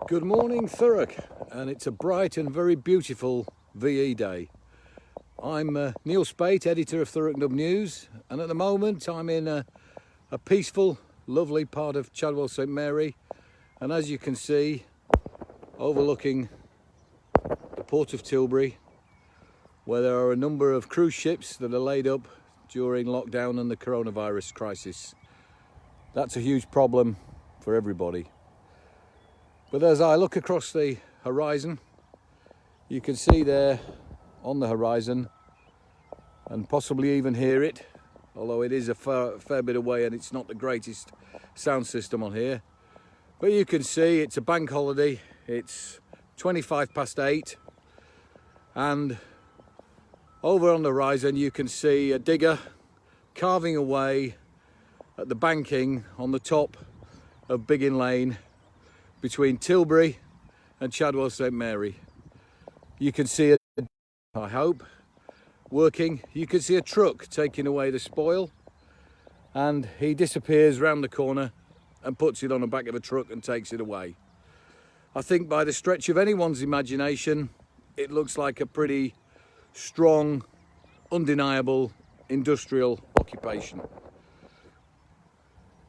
Good morning, Thurrock, and it's a bright and very beautiful VE day. I'm Neil Spate, editor of Thurrock Nub News, and at the moment I'm in a peaceful, lovely part of Chadwell St Mary, and as you can see, overlooking the port of Tilbury, where there are a number of cruise ships that are laid up during lockdown and the coronavirus crisis. That's a huge problem for everybody. But as I look across the horizon, you can see there on the horizon, and possibly even hear it, although it is a fair bit away and it's not the greatest sound system on here. But you can see it's a bank holiday, it's 8:25, and over on the horizon you can see a digger carving away at the banking on the top of Biggin Lane between Tilbury and Chadwell St Mary. You can see it, I hope, working. You can see a truck taking away the spoil, and he disappears round the corner and puts it on the back of a truck and takes it away. I think by the stretch of anyone's imagination, it looks like a pretty strong, undeniable industrial occupation.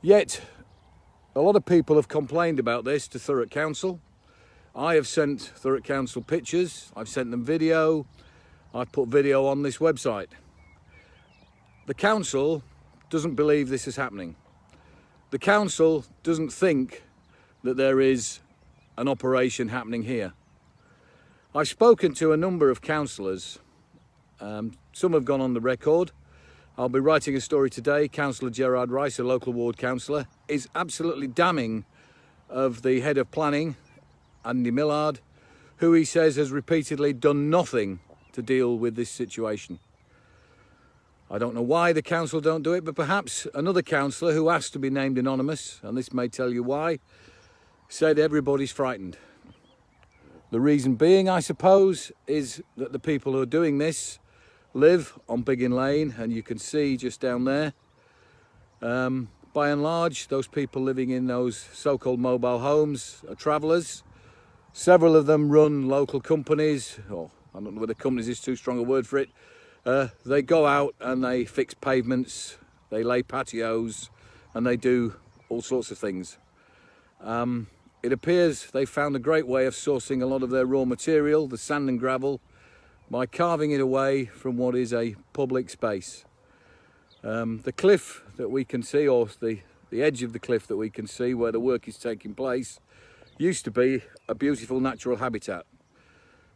Yet, a lot of people have complained about this to Thurrock Council. I have sent Thurrock Council pictures, I've sent them video, I've put video on this website. The council doesn't believe this is happening. The council doesn't think that there is an operation happening here. I've spoken to a number of councillors. Some have gone on the record. I'll be writing a story today. Councillor Gerard Rice, a local ward councillor, is absolutely damning of the head of planning, Andy Millard, who he says has repeatedly done nothing to deal with this situation. I don't know why the council don't do it, but perhaps another councillor who asked to be named anonymous, and this may tell you why, said everybody's frightened. The reason being, I suppose, is that the people who are doing this live on Biggin Lane, and you can see just down there, by and large, those people living in those so-called mobile homes are travellers. Several of them run local companies, or I don't know whether companies is too strong a word for it. They go out and they fix pavements, they lay patios, and they do all sorts of things. It appears they found a great way of sourcing a lot of their raw material, the sand and gravel, by carving it away from what is a public space. The cliff that we can see, or the edge of the cliff that we can see where the work is taking place, used to be a beautiful natural habitat.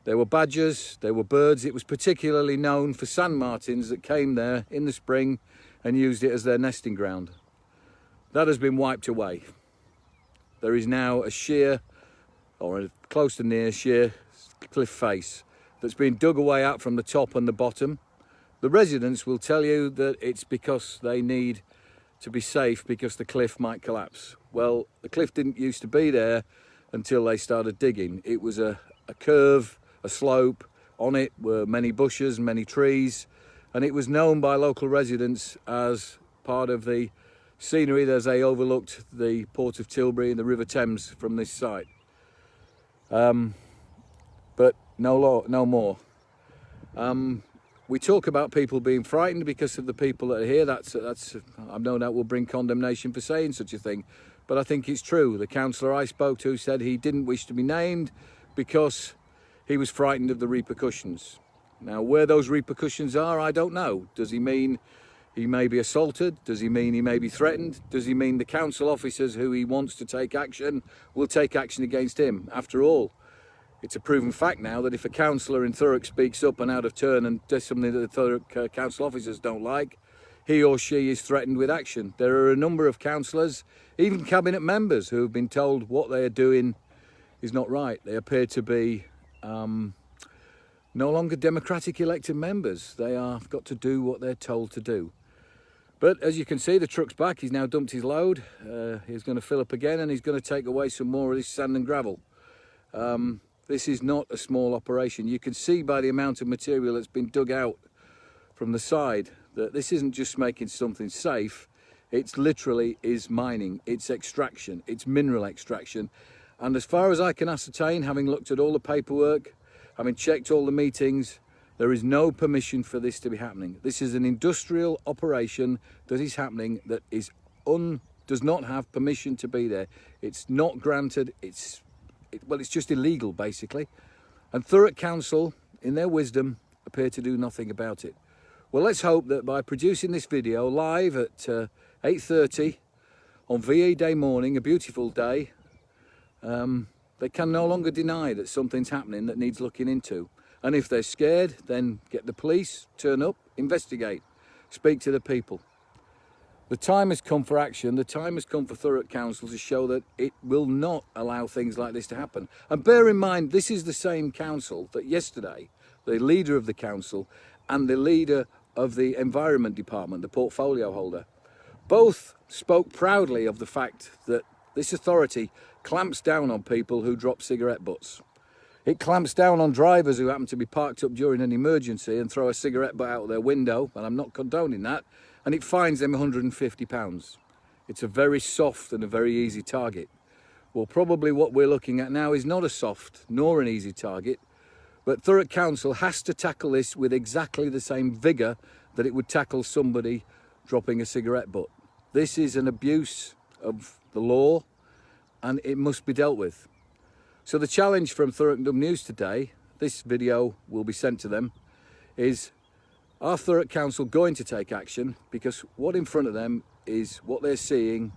There were badgers, there were birds. It was particularly known for sand martins that came there in the spring and used it as their nesting ground. That has been wiped away. There is now a sheer, or a close to near sheer cliff face that's been dug away out from the top and the bottom. The residents will tell you that it's because they need to be safe because the cliff might collapse. Well, the cliff didn't used to be there until they started digging. It was a curve, a slope. On it were many bushes, many trees, and it was known by local residents as part of the scenery as they overlooked the port of Tilbury and the River Thames from this site. But no more. We talk about people being frightened because of the people that are here. That's I've no doubt will bring condemnation for saying such a thing. But I think it's true. The councillor I spoke to said he didn't wish to be named because he was frightened of the repercussions. Now, where those repercussions are, I don't know. Does he mean he may be assaulted? Does he mean he may be threatened? Does he mean the council officers who he wants to take action will take action against him? After all, it's a proven fact now that if a councillor in Thurrock speaks up and out of turn and does something that the Thurrock council officers don't like, he or she is threatened with action. There are a number of councillors, even cabinet members, who have been told what they are doing is not right. They appear to be no longer democratic elected members. They have got to do what they're told to do. But as you can see, the truck's back. He's now dumped his load. He's going to fill up again, and he's going to take away some more of this sand and gravel. This is not a small operation. You can see by the amount of material that's been dug out from the side that this isn't just making something safe. It's literally is mining, it's extraction, it's mineral extraction. And as far as I can ascertain, having looked at all the paperwork, having checked all the meetings, there is no permission for this to be happening. This is an industrial operation that is happening that is does not have permission to be there. It's not granted. It's just illegal, basically. And Thurrock Council, in their wisdom, appear to do nothing about it. Well, let's hope that by producing this video live at 8:30 on VE Day morning, a beautiful day, they can no longer deny that something's happening that needs looking into. And if they're scared, then get the police, turn up, investigate, speak to the people. The time has come for action. The time has come for Thurrock Council to show that it will not allow things like this to happen. And bear in mind, this is the same council that yesterday, the leader of the council and the leader of the Environment Department, the portfolio holder, both spoke proudly of the fact that this authority clamps down on people who drop cigarette butts. It clamps down on drivers who happen to be parked up during an emergency and throw a cigarette butt out of their window, and I'm not condoning that, and it fines them £150. It's a very soft and a very easy target. Well, probably what we're looking at now is not a soft nor an easy target, but Thurrock Council has to tackle this with exactly the same vigour that it would tackle somebody dropping a cigarette butt. This is an abuse of the law and it must be dealt with. So the challenge from Thurrock News today, this video will be sent to them, is are Thurrock Council going to take action? Because what in front of them is what they're seeing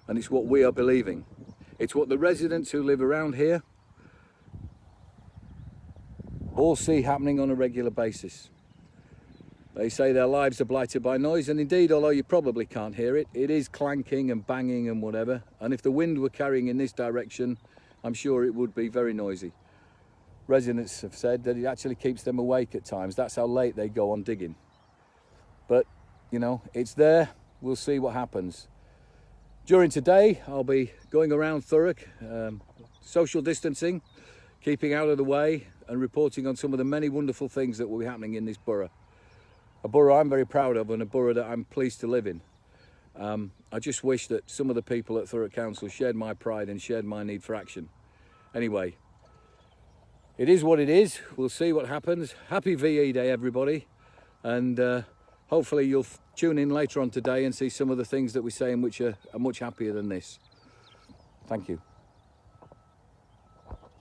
and it's what we are believing. It's what the residents who live around here all see happening on a regular basis. They say their lives are blighted by noise, and indeed, although you probably can't hear it, it is clanking and banging and whatever. And if the wind were carrying in this direction, I'm sure it would be very noisy. Residents have said that it actually keeps them awake at times. That's how late they go on digging. But, you know, it's there. We'll see what happens. During today, I'll be going around Thurrock, social distancing, keeping out of the way, and reporting on some of the many wonderful things that will be happening in this borough. A borough I'm very proud of and a borough that I'm pleased to live in. I just wish that some of the people at Thurrock Council shared my pride and shared my need for action. Anyway, it is what it is. We'll see what happens. Happy VE Day, everybody. And hopefully you'll tune in later on today and see some of the things that we're saying which are much happier than this. Thank you.